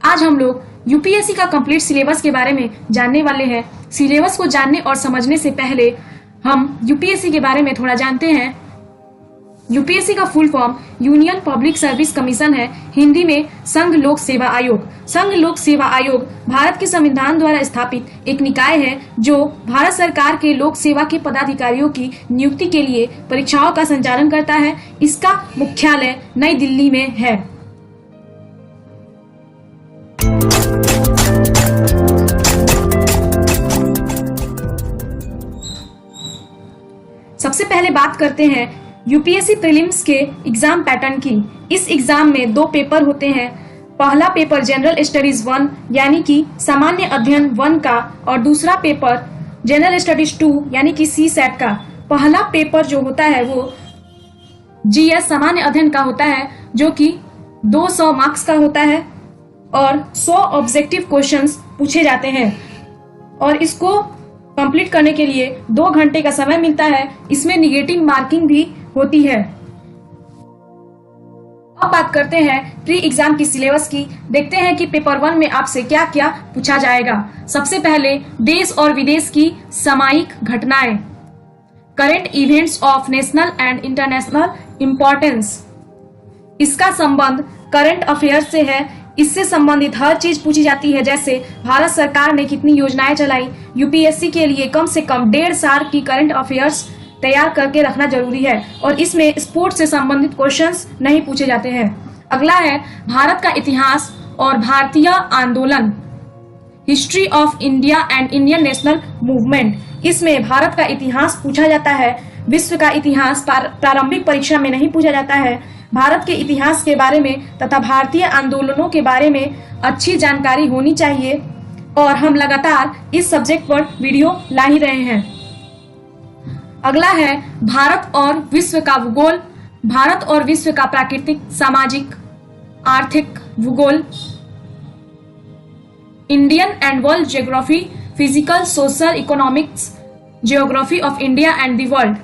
आज हम लोग यूपीएससी का कंप्लीट सिलेबस के बारे में जानने वाले हैं। सिलेबस को जानने और समझने से पहले हम यूपीएससी के बारे में थोड़ा जानते हैं। यूपीएससी का full form union public service commission है, हिंदी में संघ लोक सेवा आयोग। संघ लोक सेवा आयोग भारत के संविधान द्वारा स्थापित एक निकाय है जो भारत सरकार के लोक सेवा के पदाधिकारियों की नियुक्ति के लिए परीक्षाओं का संचालन करता है। इसका मुख्यालय नई दिल्ली में है। सबसे पहले बात करते हैं यूपीएससी प्रीलिम्स के एग्जाम पैटर्न की। इस एग्जाम में 2 पेपर होते हैं। पहला पेपर जनरल स्टडीज 1 यानी कि सामान्य अध्ययन 1 का और दूसरा पेपर जनरल स्टडीज 2 यानी कि सी सेट का। पहला पेपर जो होता है वो जीएस सामान्य अध्ययन का होता है जो कि 200 मार्क्स का होता है और 100 ऑब्जेक्टिव क्वेश्चंस पूछे जाते हैं और इसको कंप्लीट करने के लिए 2 घंटे का समय मिलता है। इसमें निगेटिव मार्किंग भी होती है। अब बात करते हैं प्री एग्जाम की सिलेबस की। देखते हैं कि पेपर 1 में आपसे क्या क्या पूछा जाएगा। सबसे पहले देश और विदेश की सामयिक घटनाएं, current events of national and international importance. इसका संबंध करंट अफेयर से है। इससे संबंधित हर चीज पूछी जाती है, जैसे भारत सरकार ने कितनी योजनाएं चलाई। यूपीएससी के लिए कम से कम 1.5 साल की करंट अफेयर्स तैयार करके रखना जरूरी है और इसमें स्पोर्ट्स से संबंधित क्वेश्चंस नहीं पूछे जाते हैं। अगला है भारत का इतिहास और भारतीय आंदोलन, history of India and Indian national movement. इसमें भारत का इतिहास पूछा जाता है। विश्व का इतिहास प्रारंभिक परीक्षा में नहीं पूछा जाता है। भारत के इतिहास के बारे में तथा भारतीय आंदोलनों के बारे में अच्छी जानकारी होनी चाहिए और हम लगातार इस सब्जेक्ट पर वीडियो ला ही रहे हैं। अगला है भारत और विश्व का भूगोल, भारत और विश्व का प्राकृतिक, सामाजिक, आर्थिक भूगोल, Indian and world geography, physical, social, economics, geography of India and the world.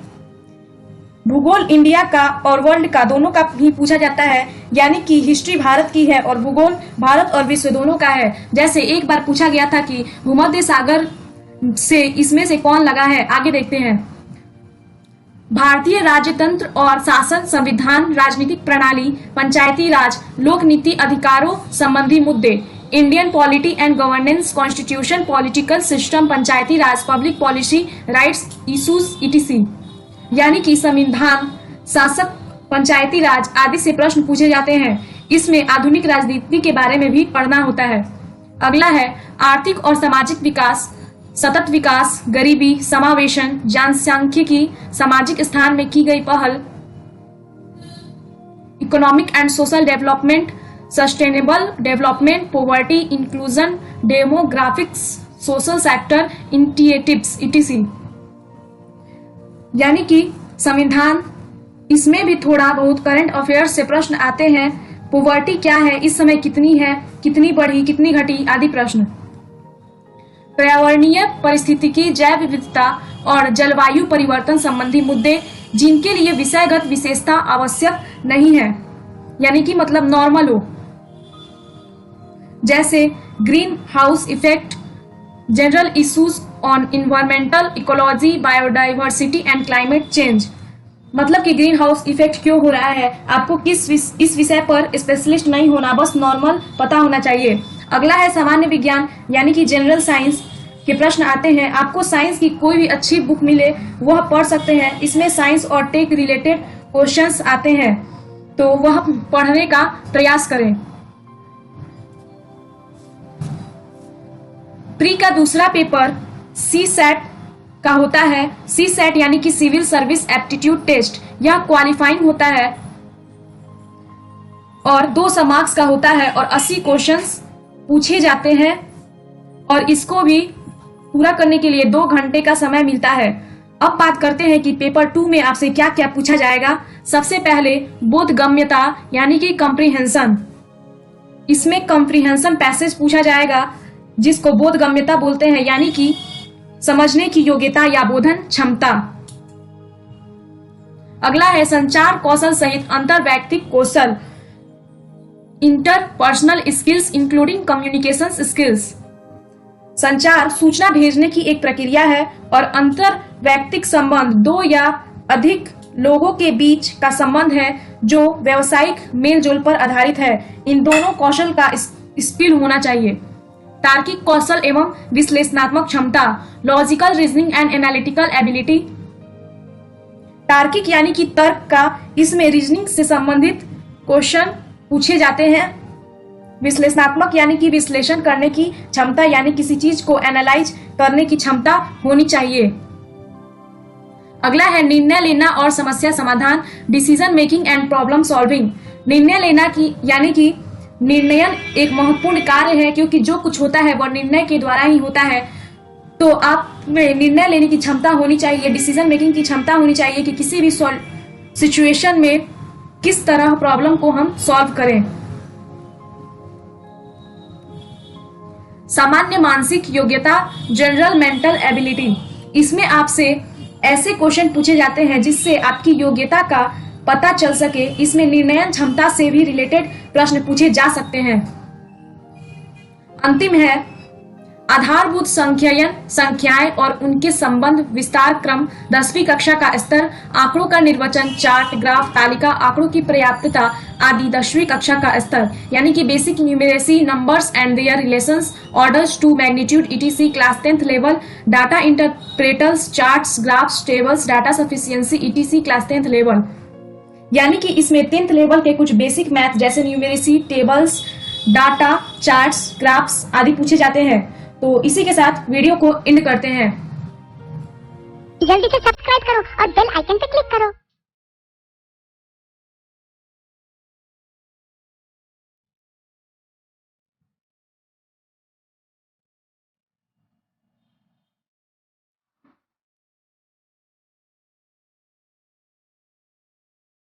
भूगोल इंडिया का और वर्ल्ड का दोनों का भी पूछा जाता है, यानी कि हिस्ट्री भारत की है और भूगोल भारत और विश्व दोनों का है। जैसे एक बार पूछा गया था कि भूमध्य सागर से इसमें से कौन लगा है। आगे देखते हैं। भारतीय राज्यतंत्र और शासन, संविधान, राजनीतिक प्रणाली, पंचायती राज, लोक नीति, अधिकारों संबंधी मुद्दे, Indian polity and governance, constitution, political system, Panchayati Raj, public policy, rights issues etc। यानी कि संविधान, शासक, पंचायती राज आदि से प्रश्न पूछे जाते हैं। इसमें आधुनिक राजनीति के बारे में भी पढ़ना होता है। अगला है आर्थिक और सामाजिक विकास, सतत विकास, गरीबी, समावेशन, जनसांख्यिकी, सामाजिक स्थान में की गई पहल, economic and social development, sustainable development, poverty, inclusion, demographics, social sector initiatives etc। यानी कि संविधान, इसमें भी थोड़ा बहुत करंट अफेयर्स से प्रश्न आते हैं। पॉवर्टी क्या है, इस समय कितनी है, कितनी बढ़ी, कितनी घटी आदि प्रश्न। पर्यावरणीय परिस्थितिकी, जैव विविधता और जलवायु परिवर्तन संबंधी मुद्दे जिनके लिए विषयगत विशेषता आवश्यक नहीं है, यानी कि मतलब नॉर्मल हो, जैसे green house effect, general issues on environmental ecology, biodiversity and climate change. मतलब कि ग्रीन हाउस इफेक्ट क्यों हो रहा है, आपको इस विषय पर स्पेशलिस्ट नहीं होना, बस नॉर्मल पता होना चाहिए। अगला है सामान्य विज्ञान, यानी कि जनरल साइंस के प्रश्न आते हैं। आपको साइंस की कोई भी अच्छी बुक मिले वह पढ़ सकते हैं। इसमें साइंस और टेक रिलेटेड क्वेश्चंस आते हैं, तो वह पढ़ने का प्रयास करें। प्री का दूसरा पेपर सी सेट का होता है। सी सेट यानी कि सिविल सर्विस एप्टीट्यूड टेस्ट। यह क्वालिफाइंग होता है और 200 मार्क्स का होता है और 80 क्वेश्चंस पूछे जाते हैं और इसको भी पूरा करने के लिए 2 घंटे का समय मिलता है। अब बात करते हैं कि पेपर 2 में आपसे क्या क्या पूछा जाएगा। सबसे पहले बोधगम्यता यानी कि कॉम्प्रिहेंशन। इसमें कॉम्प्रिहेंशन पैसेज पूछा जाएगा जिसको बोधगम्यता बोलते हैं, यानी कि समझने की योग्यता या बोधन क्षमता। अगला है संचार कौशल सहित अंतरवैयक्तिक कौशल। Interpersonal skills including communication skills. संचार सूचना भेजने की एक प्रक्रिया है और अंतर वैयक्तिक संबंध दो या अधिक लोगों के बीच का संबंध है जो व्यावसायिक मेलजोल पर आधारित है। इन दोनों कौशल का स्किल होना चाहिए। तार्किक कौशल एवं विश्लेषणात्मक क्षमता, logical reasoning and analytical ability. तार्किक यानी कि तर्क का, इसमें रीजनिंग से संबंधित क्वेश्चन पूछे जाते हैं। विश्लेषणात्मक यानी कि विश्लेषण करने की क्षमता, यानी किसी चीज को एनालाइज करने की क्षमता होनी चाहिए। अगला है निर्णय लेना और समस्या समाधान, decision making and problem solving. निर्णय लेना की यानी कि निर्णयन एक महत्वपूर्ण कार्य है, क्योंकि जो कुछ होता है वह निर्णय के द्वारा ही होता है। तो आप में निर्णय लेने की क्षमता होनी चाहिए, डिसीजन मेकिंग की क्षमता होनी चाहिए कि किसी भी सिचुएशन में किस तरह प्रॉब्लम को हम सॉल्व करें। सामान्य मानसिक योग्यता, जनरल मेंटल एबिलिटी। इसमें आपसे ऐसे क्वेश्चन पूछे जाते हैं जिससे आपकी योग्यता का पता चल सके। इसमें निर्णयन क्षमता से भी रिलेटेड प्रश्न पूछे जा सकते हैं। अंतिम है आधारभूत संख्यायन, संख्याएं और उनके संबंध, विस्तार क्रम, 10वीं कक्षा का स्तर, आंकड़ों का निर्वचन, चार्ट, ग्राफ, तालिका, आंकड़ों की पर्याप्तता आदि 10वीं कक्षा का स्तर, यानी कि basic numeracy, numbers and their relations, orders to magnitude ETC, class 10th level, data interpreters, charts, graphs, tables, data sufficiency ETC, class 10th level. यानी कि इसमें 10th लेवल के कुछ बेसिक मैथ जैसे numeracy, tables, data, charts, graphs आदि पूछे जाते हैं। तो इसी के साथ वीडियो को एंड करते हैं। जल्दी से सब्सक्राइब करो और बेल आइकन पे क्लिक करो।